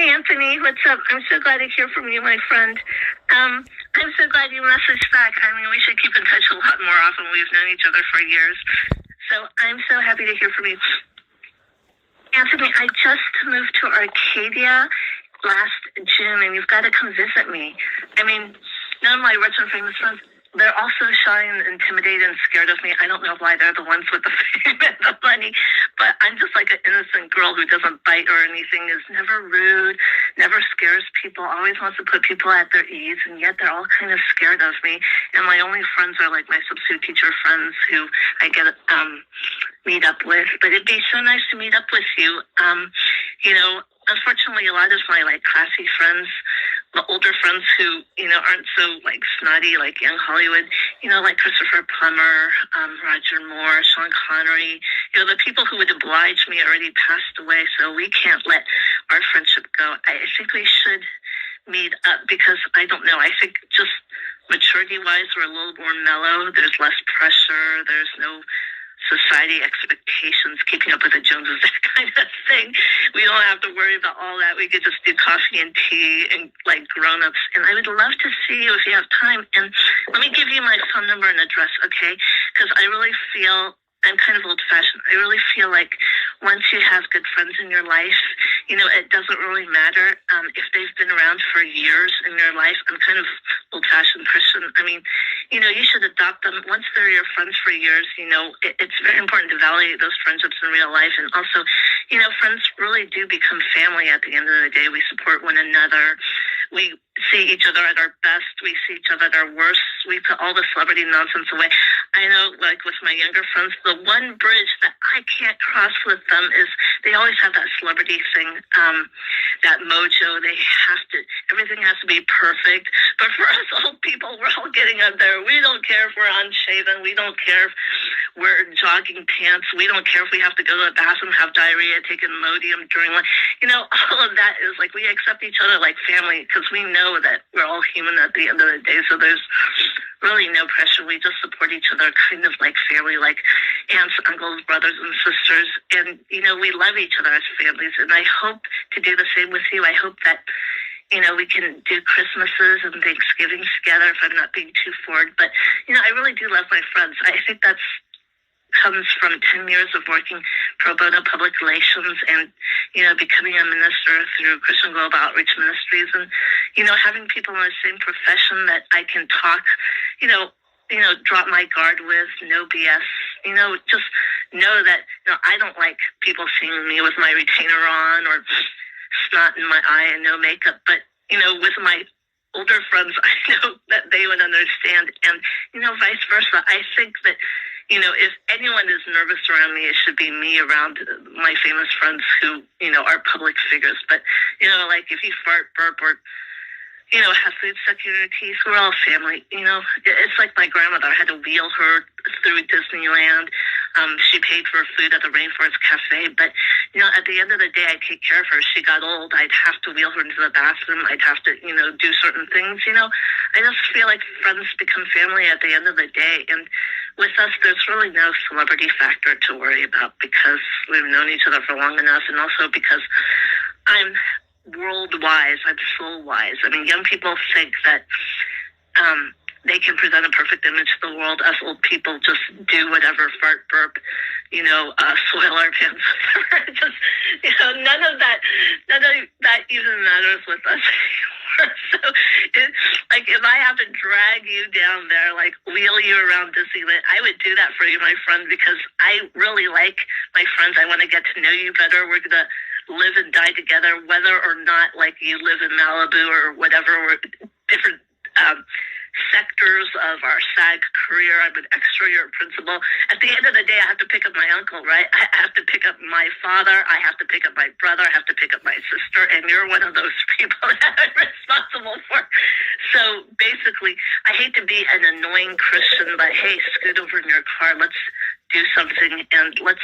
Hi, Anthony. What's up? I'm so glad to hear from you, my friend. I'm so glad you messaged back. I mean, we should keep in touch a lot more often. We've known each other for years. So I'm so happy to hear from you. Anthony, I just moved to Arcadia last June, and you've got to come visit me. I mean, none of my rich and famous friends, they're all so shy and intimidated and scared of me. I don't know why. They're the ones with the fame and the money. But I'm just like an innocent girl who doesn't bite or anything, is never rude, never scares people, always wants to put people at their ease, and yet they're all kind of scared of me. And my only friends are like my substitute teacher friends who I get meet up with. But it'd be so nice to meet up with you. Unfortunately, a lot of my like classy friends, the older friends who, aren't so like snotty, like young Hollywood, like Christopher Plummer, Roger Moore, Sean Connery, the people who would oblige me already passed away. So we can't let our friendship go. I think we should meet up because I don't know. I think just maturity wise, we're a little more mellow. There's less pressure. There's no society expectations, keeping up with the Joneses, that kind of thing. We don't have to worry about all that. We could just do coffee and tea and like grown-ups. And I would love to see you if you have time. And let me give you my phone number and address, okay? Because I really feel I'm kind of old-fashioned. I really feel like once you have good friends in your life, it doesn't really matter if they've been around for years in your life. I'm kind of old-fashioned Christian. I mean, you should adopt them. Once they're your friends for years, it's very important to value those friendships in real life. And also, friends really do become family at the end of the day. We support one another. We see each other at our best. We see each other at our worst. We put all the celebrity nonsense away. I know, like with my younger friends, the one bridge that I can't cross with them is they always have that celebrity thing, that mojo. Everything has to be perfect. But for us old people, we're all getting up there. We don't care if we're unshaven. We don't care if we're jogging pants. We don't care if we have to go to the bathroom, have diarrhea, take Imodium during lunch. All of that is like we accept each other like family because we know that we're all human at the end of the day. So there's really no pressure. We just support each other kind of like family, like aunts, uncles, brothers, and sisters. And, we love each other as families. And I hope to do the same with you. I hope that, we can do Christmases and Thanksgivings together if I'm not being too forward. But, I really do love my friends. I think that's comes from 10 years of working pro bono public relations and, becoming a minister through Christian Global Outreach Ministries and, having people in the same profession that I can talk, drop my guard with, no BS, just know that, I don't like people seeing me with my retainer on or snot in my eye and no makeup, but, with my older friends, I know that they would understand and, vice versa. I think that, if anyone is nervous around me, it should be me around my famous friends who, are public figures. But, like if you fart, burp, or, have food stuck in your teeth, we're all family. It's like my grandmother. I had to wheel her through Disneyland. She paid for food at the Rainforest Cafe. But, at the end of the day, I take care of her. She got old. I'd have to wheel her into the bathroom. I'd have to, do certain things. I just feel like friends become family at the end of the day. And with us, there's really no celebrity factor to worry about because we've known each other for long enough. And also because I'm world wise, I'm soul wise. I mean, young people think that they can present a perfect image to the world. Us old people just do whatever, fart, burp, soil our pants. Just, none of that even matters with us anymore. So, like, if I have to drag you down there, like, wheel you around Disneyland, I would do that for you, my friend, because I really like my friends. I want to get to know you better. We're going to live and die together, whether or not, like, you live in Malibu or whatever, or different sectors of our SAG career. I'm an extra year principal. At the end of the day, I have to pick up my uncle, right? I have to pick up my father. I have to pick up my brother. I have to pick up my sister. And you're one of those people that I'm responsible for. So basically, I hate to be an annoying Christian, but hey, scoot over in your car. Let's do something and let's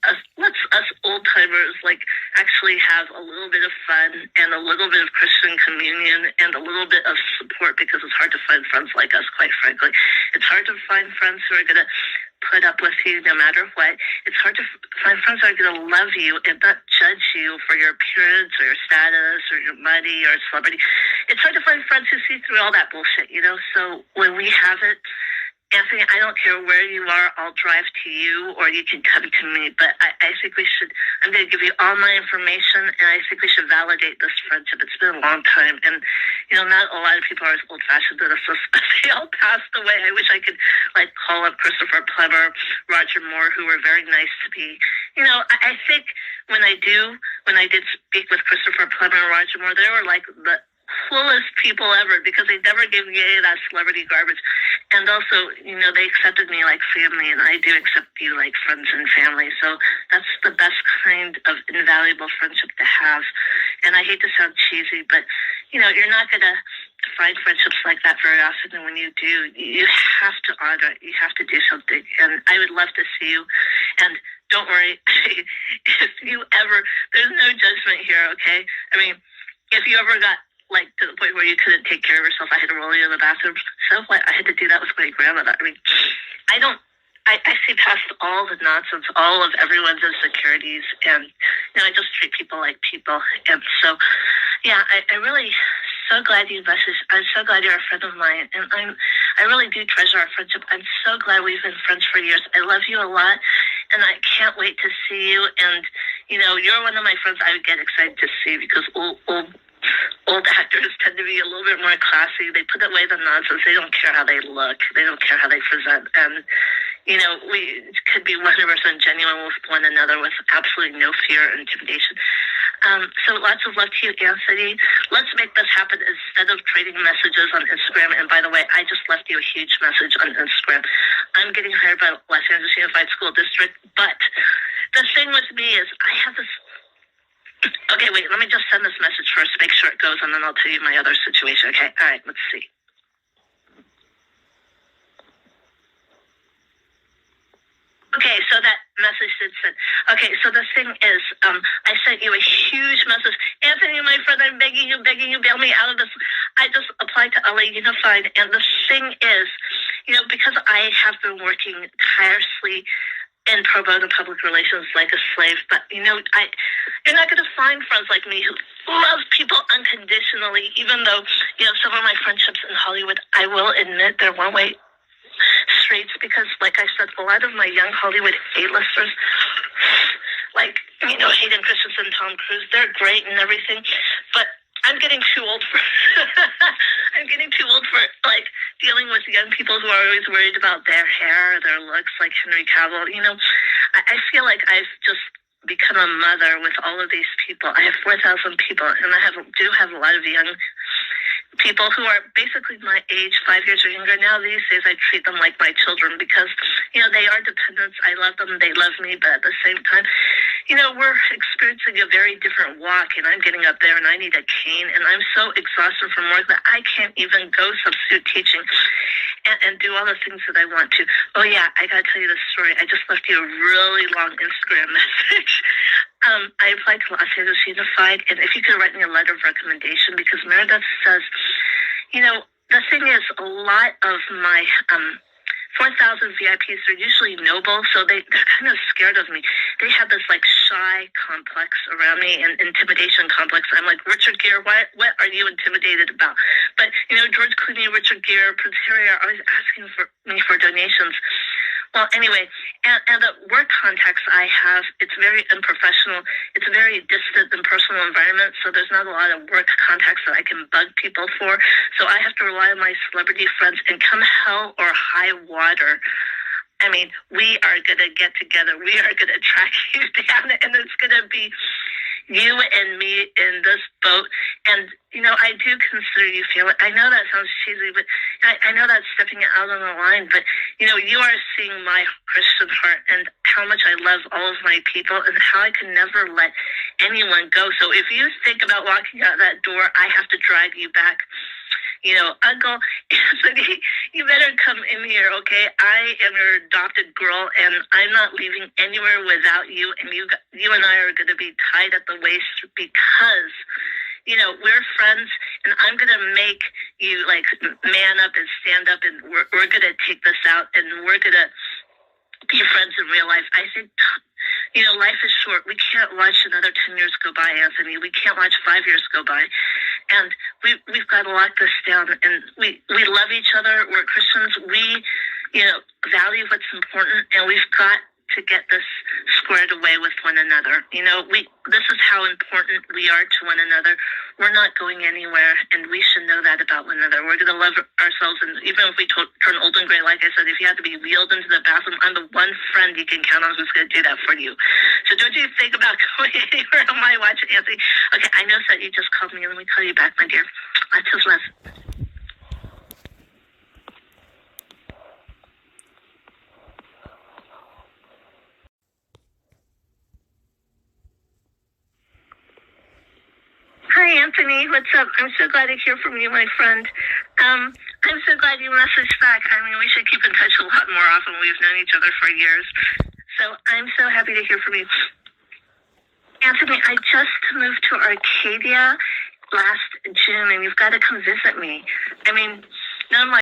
us old timers like actually have a little bit of fun and a little bit of Christian communion and a little bit of support because it's hard to find friends like us, quite frankly. It's hard to find friends who are going to put up with you no matter what. It's hard to find friends that are going to love you and not judge you for your appearance or your status or your money or celebrity. It's hard to find friends who see through all that bullshit, So when we have it, Anthony, I don't care where you are. I'll drive to you or you can come to me. But I think we should, I'm going to give you all my information, and I think we should validate this friendship. It's been a long time. And, not a lot of people are as old-fashioned as us. They all passed away. I wish I could, call up Christopher Plummer, Roger Moore, who were very nice to me. I think when I did speak with Christopher Plummer and Roger Moore, they were like the coolest people ever because they never gave me any of that celebrity garbage. And also, they accepted me like family, and I do accept you like friends and family. So that's the best kind of invaluable friendship to have. And I hate to sound cheesy, but, you're not going to find friendships like that very often. And when you do, you have to honor it. You have to do something. And I would love to see you. And don't worry, if you ever, there's no judgment here, okay? I mean, if you ever got to the point where you couldn't take care of yourself, I had to roll you in the bathroom. So what? I had to do that with my grandmother. I mean, I see past all the nonsense, all of everyone's insecurities, and, I just treat people like people. And so, yeah, I really so glad you messaged. I'm so glad you're a friend of mine, and I really do treasure our friendship. I'm so glad we've been friends for years. I love you a lot, and I can't wait to see you. And, you're one of my friends I would get excited to see because old actors tend to be a little bit more classy. They put away the nonsense. They don't care how they look. They don't care how they present. And, we could be 100% genuine with one another with absolutely no fear or intimidation. So lots of love to you, Anthony. Let's make this happen instead of trading messages on Instagram. And by the way, I just left you a huge message on Instagram. I'm getting hired by Los Angeles Unified School District. But the thing with me is I have this. Okay, wait, let me just send this message first, make sure it goes, and then I'll tell you my other situation, okay? All right, let's see. Okay, so that message did send. Okay, so the thing is, I sent you a huge message. Anthony, my friend, I'm begging you, bail me out of this. I just applied to LA Unified, and the thing is, because I have been working tirelessly in pro bono public relations like a slave, but you're not going to find friends like me who love people unconditionally, even though, some of my friendships in Hollywood, I will admit they're one-way streets because, like I said, a lot of my young Hollywood A-listers, like, Hayden Christensen, Tom Cruise, they're great and everything, but I'm getting too old for dealing with young people who are always worried about their hair, their looks, like Henry Cavill. I feel like I've just become a mother with all of these people. I have 4,000 people, and I do have a lot of young people who are basically my age, 5 years or younger. Now these days I treat them like my children because, they are dependents. I love them. They love me. But at the same time, we're experiencing a very different walk, and I'm getting up there and I need a cane, and I'm so exhausted from work that I can't even go substitute teaching and do all the things that I want to. Oh yeah, I gotta tell you this story. I just left you a really long Instagram message. I applied to Los Angeles Unified, and if you could write me a letter of recommendation, because Meredith says, the thing is, a lot of my 4,000 VIPs are usually noble, so they're kind of scared of me. They have this shy complex around me and intimidation complex. I'm like, Richard Gere, what are you intimidated about? But, George Clooney, Richard Gere, Prince Harry are always asking me for donations. Well, anyway, and the work contacts I have, it's very unprofessional. It's a very distant and personal environment, so there's not a lot of work contacts that I can bug people for. So I have to rely on my celebrity friends, and come hell or high water, I mean, we are going to get together. We are going to track you down, and it's going to be you and me in this boat. And, I do consider you family. I know that sounds cheesy, but I know that's stepping out on the line. But, you are seeing my Christian heart and how much I love all of my people and how I can never let anyone go. So if you think about walking out that door, I have to drag you back. Uncle Anthony, you better come in here, okay? I am your adopted girl, and I'm not leaving anywhere without you, and you and I are going to be tied at the waist because, we're friends, and I'm going to make you, man up and stand up, and we're going to take this out, and we're going to be friends in real life. I think, life is short. We can't watch another 10 years go by, Anthony. We can't watch 5 years go by. And we've got to lock this down. And we love each other. We're Christians. We, value what's important. And we've got to get this squared away with one another. This is how important we are to one another. We're not going anywhere, and we should know that about one another. We're going to love ourselves, and even if we turn old and gray, like I said, if you have to be wheeled into the bathroom, I'm the one friend you can count on who's going to do that for you. So don't you think about going anywhere on my watch, Anthony? Okay, I know that you just called me. Let me call you back, my dear. Lots of love. Hi, Anthony. What's up? I'm so glad to hear from you, my friend. I'm so glad you messaged back. I mean, we should keep in touch a lot more often. We've known each other for years. So I'm so happy to hear from you. Anthony, I just moved to Arcadia last June, and you've got to come visit me. I mean, none of my